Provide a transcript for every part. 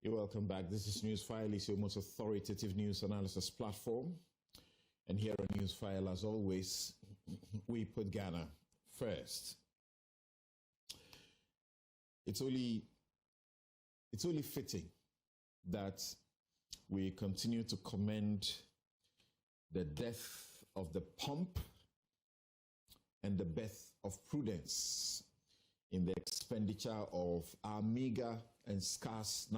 You're welcome back. This is Newsfile, is your most authoritative news analysis platform. And here on Newsfile, as always, we put Ghana first. It's only fitting that we continue to commend the death of the pomp and the birth of prudence in the expenditure of our meager and scarce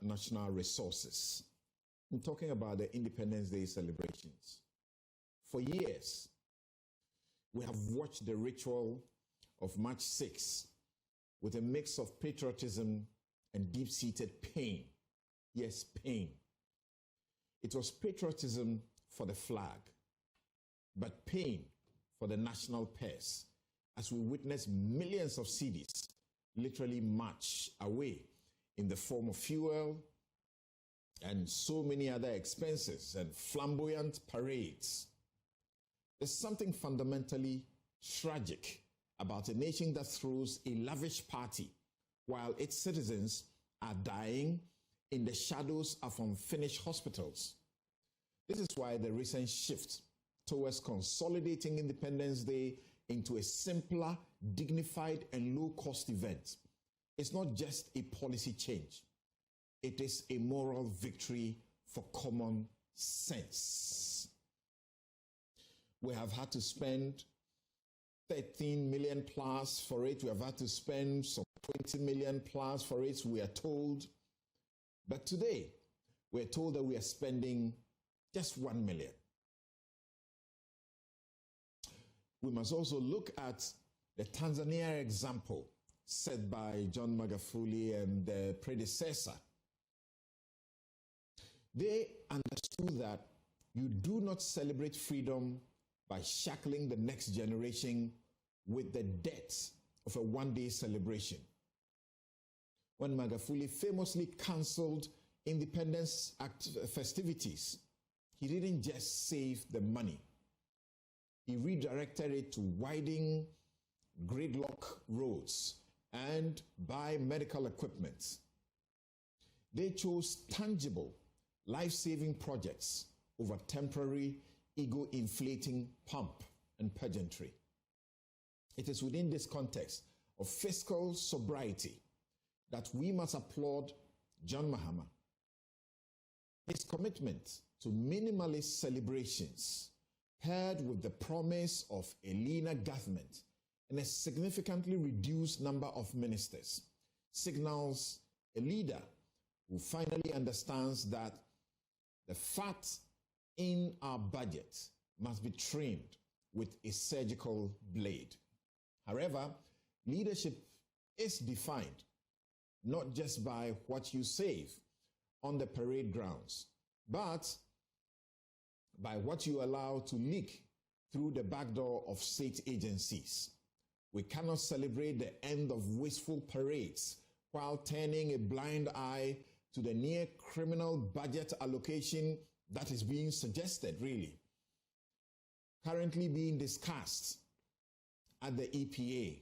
national resources. I'm talking about the Independence Day celebrations. For years, we have watched the ritual of March 6 with a mix of patriotism and deep-seated pain. Yes, pain. It was patriotism for the flag, but pain for the national purse, as we witnessed millions of cedis literally march away in the form of fuel and so many other expenses and flamboyant parades. There's something fundamentally tragic about a nation that throws a lavish party while its citizens are dying in the shadows of unfinished hospitals. This is why the recent shift towards consolidating Independence Day into a simpler, dignified, and low-cost event is not just a policy change. It is a moral victory for common sense. We have had to spend 13 million plus for it. We have had to spend some 20 million plus for it, we are told. But today, we're told that we are spending just 1 million. We must also look at the Tanzania example set by John Magufuli and the predecessor. They understood that you do not celebrate freedom by shackling the next generation with the debts of a one-day celebration. When Magufuli famously cancelled independence festivities, he didn't just save the money. He redirected it to widen gridlock roads and buy medical equipment. They chose tangible, life-saving projects over temporary, ego-inflating pomp and pageantry. It is within this context of fiscal sobriety that we must applaud John Mahama. His commitment to minimalist celebrations, paired with the promise of a leaner government and a significantly reduced number of ministers, signals a leader who finally understands that the fat in our budget must be trimmed with a surgical blade. However, leadership is defined not just by what you save on the parade grounds, but by what you allow to leak through the back door of state agencies. We cannot celebrate the end of wasteful parades while turning a blind eye to the near criminal budget allocation that is being suggested, really. Currently being discussed at the EPA.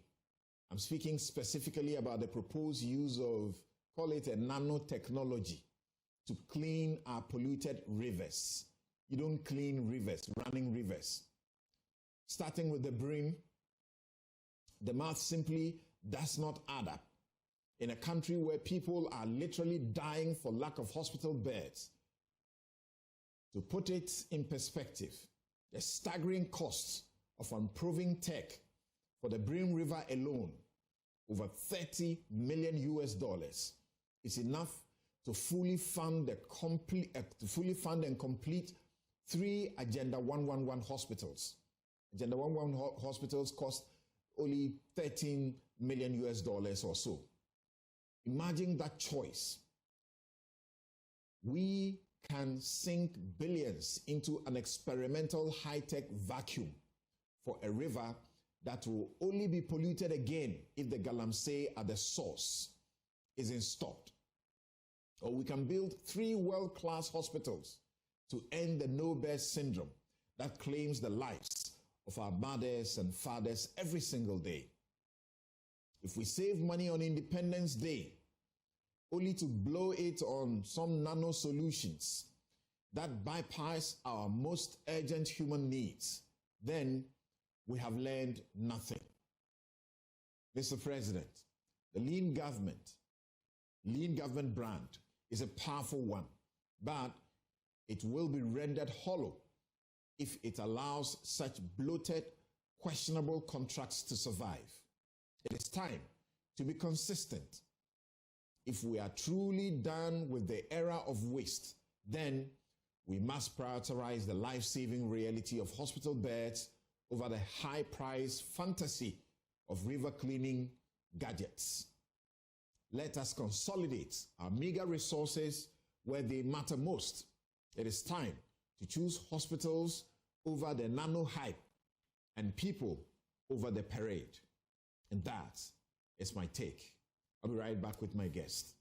I'm speaking specifically about the proposed use of, call it a nanotechnology, to clean our polluted rivers. You don't clean rivers, running rivers. Starting with the brim, the math simply does not add up. In a country where people are literally dying for lack of hospital beds. To put it in perspective, the staggering costs of improving tech for the Brim River alone, over $30 million is enough to fully fund and complete 3 Agenda 111 hospitals. Agenda 111 hospitals cost only $13 million or so. Imagine that choice. We can sink billions into an experimental high-tech vacuum for a river that will only be polluted again if the galamsey at the source isn't stopped. Or we can build 3 world-class hospitals to end the no-birth syndrome that claims the lives of our mothers and fathers every single day. If we save money on Independence Day, only to blow it on some nano solutions that bypass our most urgent human needs, then we have learned nothing. Mr. President, the lean government brand is a powerful one, but it will be rendered hollow if it allows such bloated, questionable contracts to survive. It is time to be consistent. If we are truly done with the era of waste, then we must prioritize the life-saving reality of hospital beds over the high-priced fantasy of river cleaning gadgets. Let us consolidate our meager resources where they matter most. It is time to choose hospitals over the nano hype and people over the parade. And that is my take. I'll be right back with my guest.